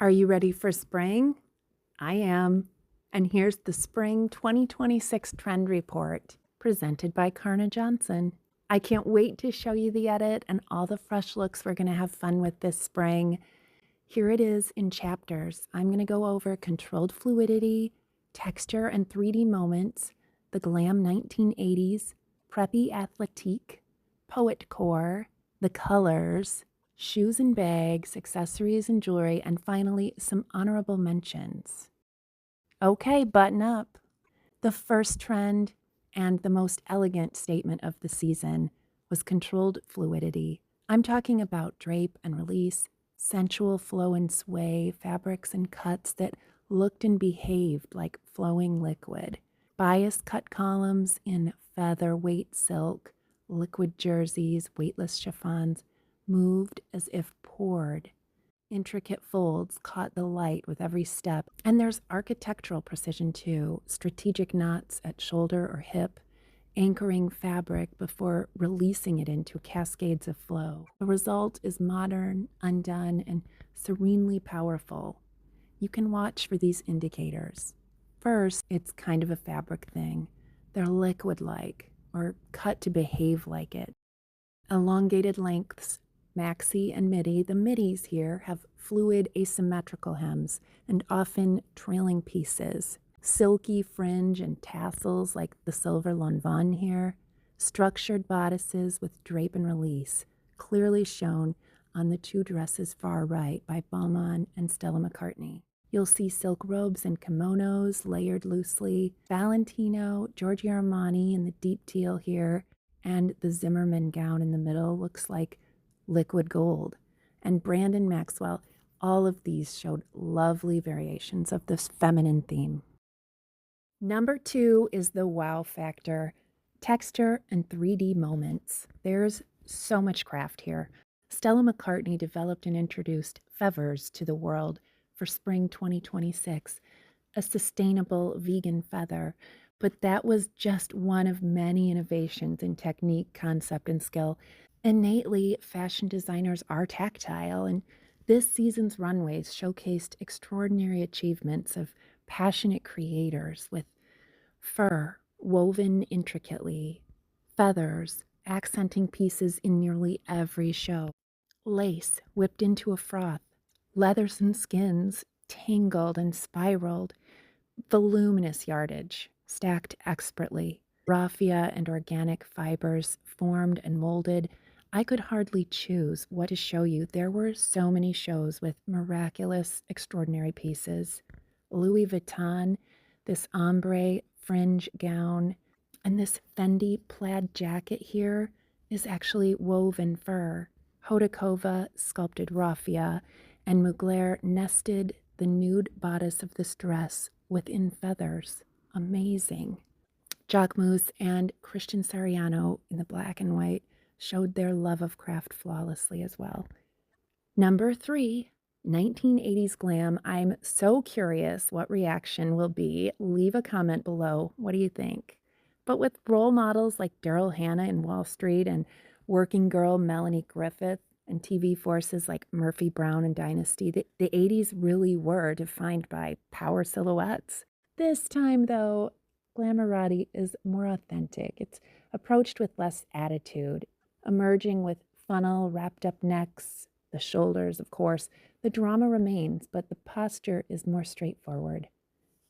Are you ready for spring? I am. And here's the Spring 2026 Trend Report, presented by Karna Johnson. I can't wait to show you the edit and all the fresh looks we're going to have fun with this spring. Here it is in chapters. I'm going to go over controlled fluidity, texture and 3D moments, the glam 1980s, Preppy Athletique, Poetcore, the colors, shoes and bags, accessories and jewelry, and finally some honorable mentions. Okay, button up. The first trend and the most elegant statement of the season was controlled fluidity. I'm talking about drape and release, sensual flow and sway, fabrics and cuts that looked and behaved like flowing liquid. Bias cut columns in feather weight silk, liquid jerseys, weightless chiffons, moved as if poured. Intricate folds caught the light with every step. And there's architectural precision too, strategic knots at shoulder or hip, anchoring fabric before releasing it into cascades of flow. The result is modern, undone, and serenely powerful. You can watch for these indicators. First, it's kind of a fabric thing. They're liquid-like or cut to behave like it. Elongated lengths, maxi and midi. The midis here have fluid asymmetrical hems and often trailing pieces. Silky fringe and tassels like the silver Lanvin here. Structured bodices with drape and release, clearly shown on the two dresses far right by Balmain and Stella McCartney. You'll see silk robes and kimonos layered loosely. Valentino, Giorgio Armani in the deep teal here, and the Zimmermann gown in the middle looks like liquid gold. And Brandon Maxwell, all of these showed lovely variations of this feminine theme. Number 2 is the wow factor, texture and 3D moments. There's so much craft here. Stella McCartney developed and introduced feathers to the world for spring 2026, a sustainable vegan feather. But that was just one of many innovations in technique, concept, and skill. Innately, fashion designers are tactile, and this season's runways showcased extraordinary achievements of passionate creators with fur woven intricately, feathers accenting pieces in nearly every show, lace whipped into a froth, leathers and skins tangled and spiraled, voluminous yardage stacked expertly, raffia and organic fibers formed and molded. I could hardly choose what to show you. There were so many shows with miraculous, extraordinary pieces. Louis Vuitton, this ombre fringe gown, and this Fendi plaid jacket here is actually woven fur. Hodakova sculpted raffia, and Mugler nested the nude bodice of this dress within feathers. Amazing. Jacquemus and Christian Siriano in the black and white showed their love of craft flawlessly as well. Number 3, 1980s glam. I'm so curious what reaction will be. Leave a comment below. What do you think? But with role models like Daryl Hannah in Wall Street and working girl Melanie Griffith and TV forces like Murphy Brown and Dynasty, the 80s really were defined by power silhouettes. This time, though, Glamoratti is more authentic. It's approached with less attitude, emerging with funnel wrapped up necks, the shoulders, of course. The drama remains, but the posture is more straightforward.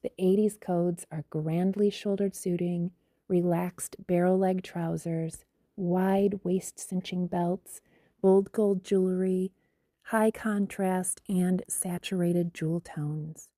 The 80s codes are grandly shouldered suiting, relaxed barrel leg trousers, wide waist cinching belts, bold gold jewelry, high contrast, and saturated jewel tones.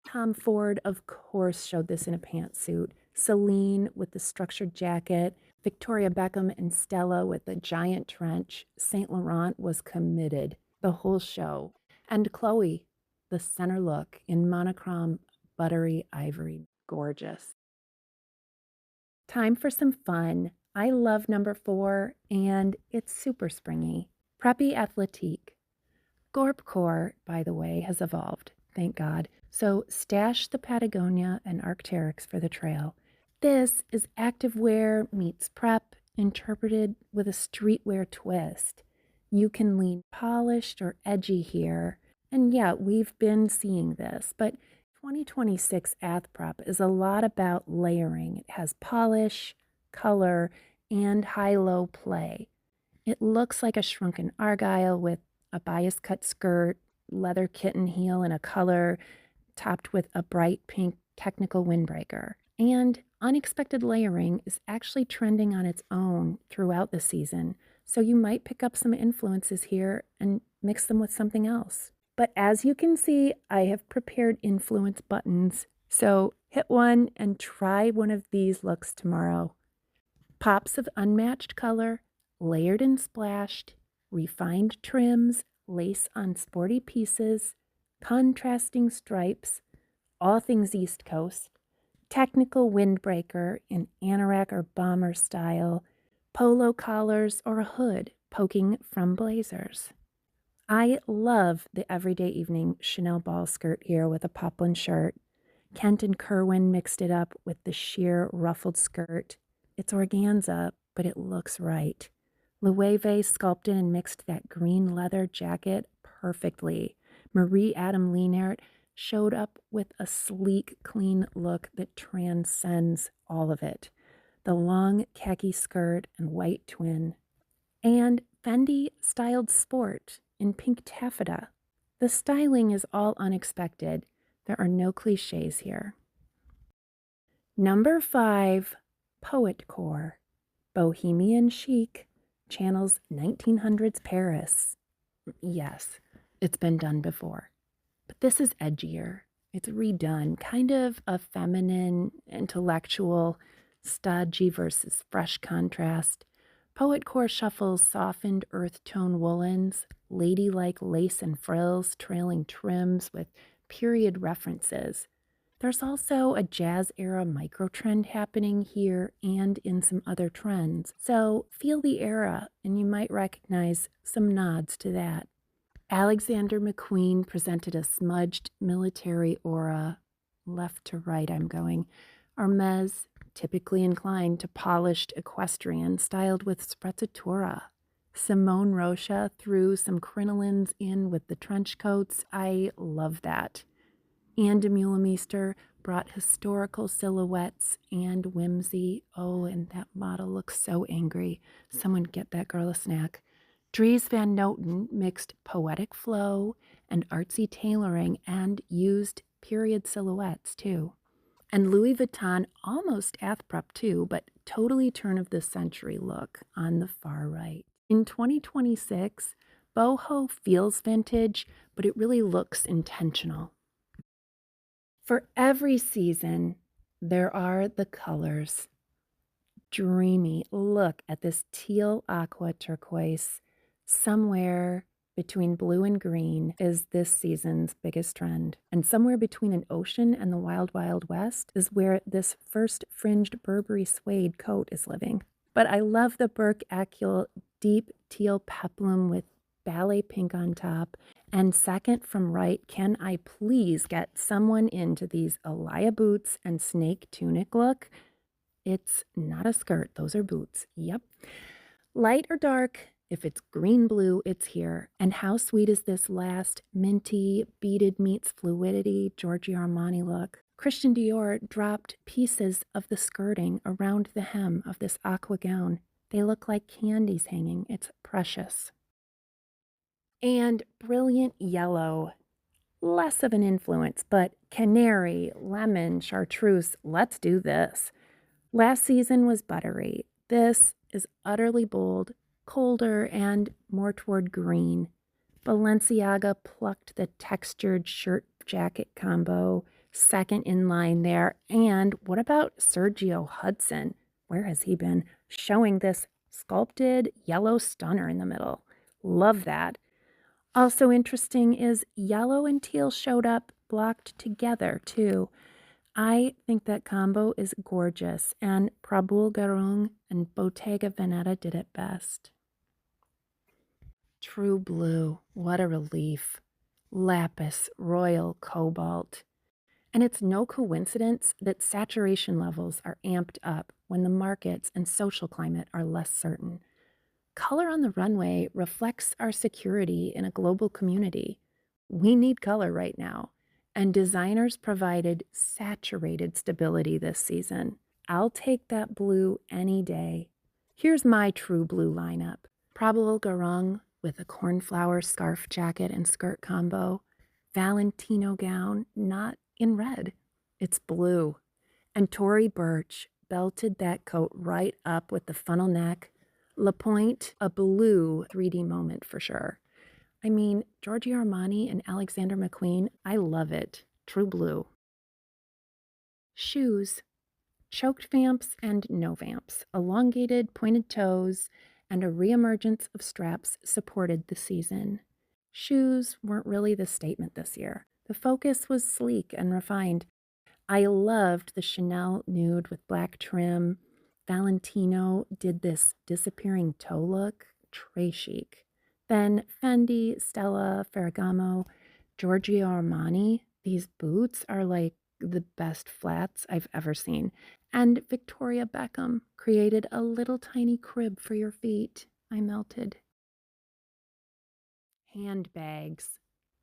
Tom Ford, of course, showed this in a pantsuit. Celine with the structured jacket, Victoria Beckham and Stella with the giant trench. Saint Laurent was committed the whole show. And Chloe, the center look in monochrome buttery ivory. Gorgeous. Time for some fun. I love number 4, and it's super springy. Preppy Athletique. Poetcore, by the way, has evolved, thank God. So stash the Patagonia and Arc'teryx for the trail. This is activewear meets prep, interpreted with a streetwear twist. You can lean polished or edgy here, And yeah, we've been seeing this, but 2026 Ath-prep is a lot about layering. It has polish, color, and high-low play. It looks like a shrunken argyle with a bias cut skirt, leather kitten heel in a color, topped with a bright pink technical windbreaker. And unexpected layering is actually trending on its own throughout the season, so you might pick up some influences here and mix them with something else. But as you can see, I have prepared influence buttons, so hit one and try one of these looks tomorrow. Pops of unmatched color, layered and splashed, refined trims, lace on sporty pieces, contrasting stripes, all things East Coast, technical windbreaker in anorak or bomber style, polo collars or a hood poking from blazers. I love the everyday evening Chanel ball skirt here with a poplin shirt. Kent and Kerwin mixed it up with the sheer ruffled skirt. It's organza, but it looks right. Loewe sculpted and mixed that green leather jacket perfectly. Marie Adam Leonard showed up with a sleek, clean look that transcends all of it. The long khaki skirt and white twin. And Fendi styled sport in pink taffeta. The styling is all unexpected. There are no cliches here. Number 5, Poetcore. Bohemian chic channels 1900s Paris. Yes, it's been done before, but this is edgier. It's redone, kind of a feminine, intellectual, stodgy versus fresh contrast. Poetcore shuffles softened earth tone woolens, ladylike lace and frills, trailing trims with period references. There's also a jazz era micro trend happening here and in some other trends. So feel the era and you might recognize some nods to that. Alexander McQueen presented a smudged military aura. Left to right, I'm going. Hermes, typically inclined to polished equestrian, styled with sprezzatura. Simone Rocha threw some crinolines in with the trench coats. I love that. And de Meulemeester brought historical silhouettes and whimsy. Oh, and that model looks so angry. Someone get that girl a snack. Dries Van Noten mixed poetic flow and artsy tailoring and used period silhouettes too. And Louis Vuitton almost Ath-prep too, but totally turn of the century look on the far right. In 2026, boho feels vintage, but it really looks intentional. For every season, there are the colors. Dreamy. Look at this teal aqua turquoise. Somewhere between blue and green is this season's biggest trend. And somewhere between an ocean and the wild, wild west is where this first fringed Burberry suede coat is living. But I love the Burke Acule deep teal peplum with ballet pink on top. And second from right, can I please get someone into these Alaya boots and snake tunic look? It's not a skirt, those are boots. Yep. Light or dark, if it's green blue, it's here. And how sweet is this last minty, beaded meets fluidity Giorgio Armani look? Christian Dior dropped pieces of the skirting around the hem of this aqua gown. They look like candies hanging. It's precious. And brilliant yellow. Less of an influence, but canary, lemon, chartreuse, let's do this. Last season was buttery. This is utterly bold, colder, and more toward green. Balenciaga plucked the textured shirt jacket combo, second in line there. And what about Sergio Hudson? Where has he been? Showing this sculpted yellow stunner in the middle. Love that. Also interesting is yellow and teal showed up blocked together too. I think that combo is gorgeous, and Prabul Garung and Bottega Veneta did it best. True blue, what a relief. Lapis, royal cobalt. And it's no coincidence that saturation levels are amped up when the markets and social climate are less certain. Color on the runway reflects our security in a global community. We need color right now, and designers provided saturated stability this season. I'll take that blue any day. Here's my true blue lineup. Probable Garung with a cornflower scarf jacket and skirt combo. Valentino gown, not in red. It's blue. And Tory Burch belted that coat right up with the funnel neck. La Pointe, a blue 3D moment for sure. I mean, Giorgio Armani and Alexander McQueen, I love it. True blue. Shoes. Choked vamps and no vamps, elongated pointed toes, and a reemergence of straps supported the season. Shoes weren't really the statement this year. The focus was sleek and refined. I loved the Chanel nude with black trim. Valentino did this disappearing toe look, très chic. Then Fendi, Stella, Ferragamo, Giorgio Armani. These boots are like the best flats I've ever seen. And Victoria Beckham created a little tiny crib for your feet. I melted. Handbags.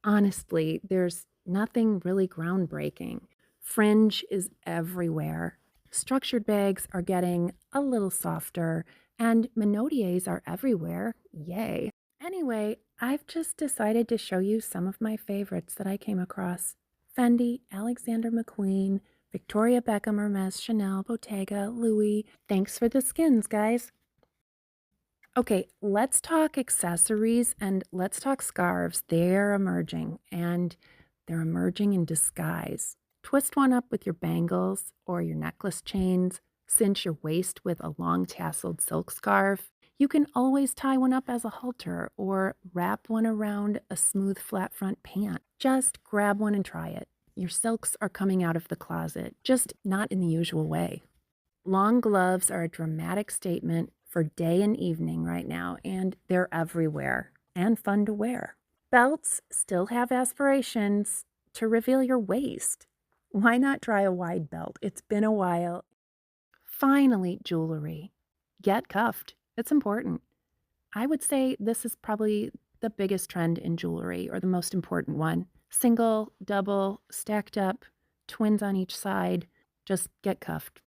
Honestly, there's nothing really groundbreaking. Fringe is everywhere. Structured bags are getting a little softer, and Minodiers are everywhere. Yay. Anyway, I've just decided to show you some of my favorites that I came across. Fendi, Alexander McQueen, Victoria Beckham, Hermes, Chanel, Bottega, Loewe. Thanks for the skins, guys. Okay, let's talk accessories and let's talk scarves. They're emerging, and they're emerging in disguise. Twist one up with your bangles or your necklace chains. Cinch your waist with a long tasseled silk scarf. You can always tie one up as a halter or wrap one around a smooth flat front pant. Just grab one and try it. Your silks are coming out of the closet, just not in the usual way. Long gloves are a dramatic statement for day and evening right now, and they're everywhere and fun to wear. Belts still have aspirations to reveal your waist. Why not try a wide belt? It's been a while. Finally, jewelry. Get cuffed. It's important. I would say this is probably the biggest trend in jewelry, or the most important one. Single, double, stacked up, twins on each side. Just get cuffed.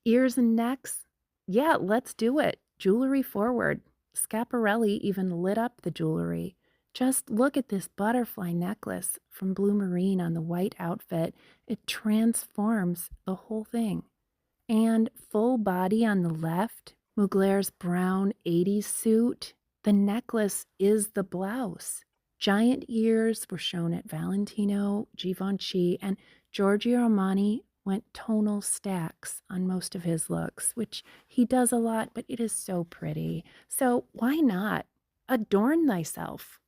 Ears and necks? Yeah, let's do it. Jewelry forward. Schiaparelli even lit up the jewelry. Just look at this butterfly necklace from blue marine on the white outfit. It transforms the whole thing. And full body on the left, Mugler's brown 80s suit. The necklace is the blouse. Giant ears were shown at Valentino, Givenchy, and Giorgio Armani went tonal stacks on most of his looks, which he does a lot, but it is so pretty. So why not? Adorn thyself.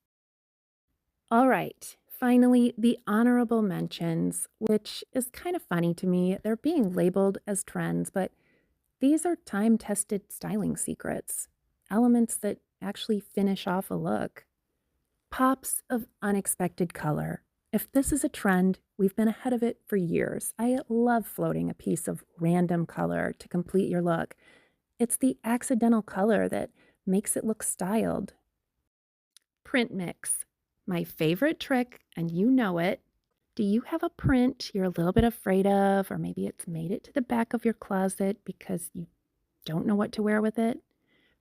All right, finally, the honorable mentions, which is kind of funny to me. They're being labeled as trends, but these are time-tested styling secrets, elements that actually finish off a look. Pops of unexpected color. If this is a trend, we've been ahead of it for years. I love floating a piece of random color to complete your look. It's the accidental color that makes it look styled. Print mix. My favorite trick, and you know it. Do you have a print you're a little bit afraid of, or maybe it's made it to the back of your closet because you don't know what to wear with it?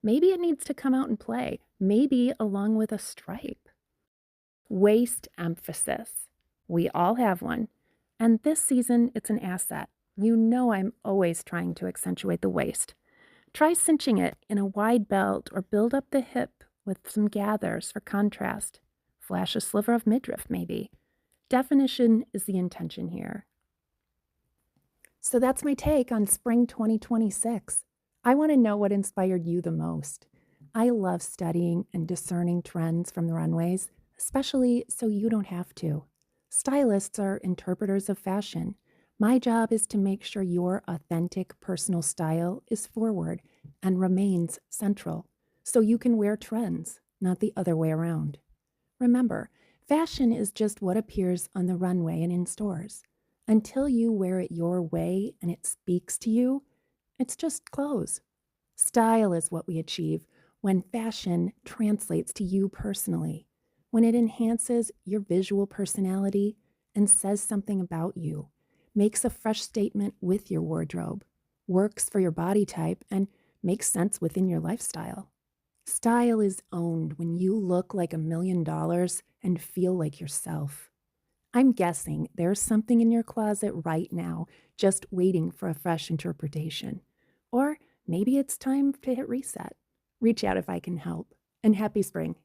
Maybe it needs to come out and play, maybe along with a stripe. Waist emphasis. We all have one. And this season, it's an asset. You know I'm always trying to accentuate the waist. Try cinching it in a wide belt or build up the hip with some gathers for contrast. Flash a sliver of midriff, maybe. Definition is the intention here. So that's my take on spring 2026. I want to know what inspired you the most. I love studying and discerning trends from the runways, especially so you don't have to. Stylists are interpreters of fashion. My job is to make sure your authentic personal style is forward and remains central, so you can wear trends, not the other way around. Remember, fashion is just what appears on the runway and in stores. Until you wear it your way and it speaks to you, it's just clothes. Style is what we achieve when fashion translates to you personally. when it enhances your visual personality and says something about you, makes a fresh statement with your wardrobe, works for your body type, and makes sense within your lifestyle. Style is owned when you look like $1,000,000 and feel like yourself. I'm guessing there's something in your closet right now just waiting for a fresh interpretation. Or maybe it's time to hit reset. Reach out if I can help. And happy spring.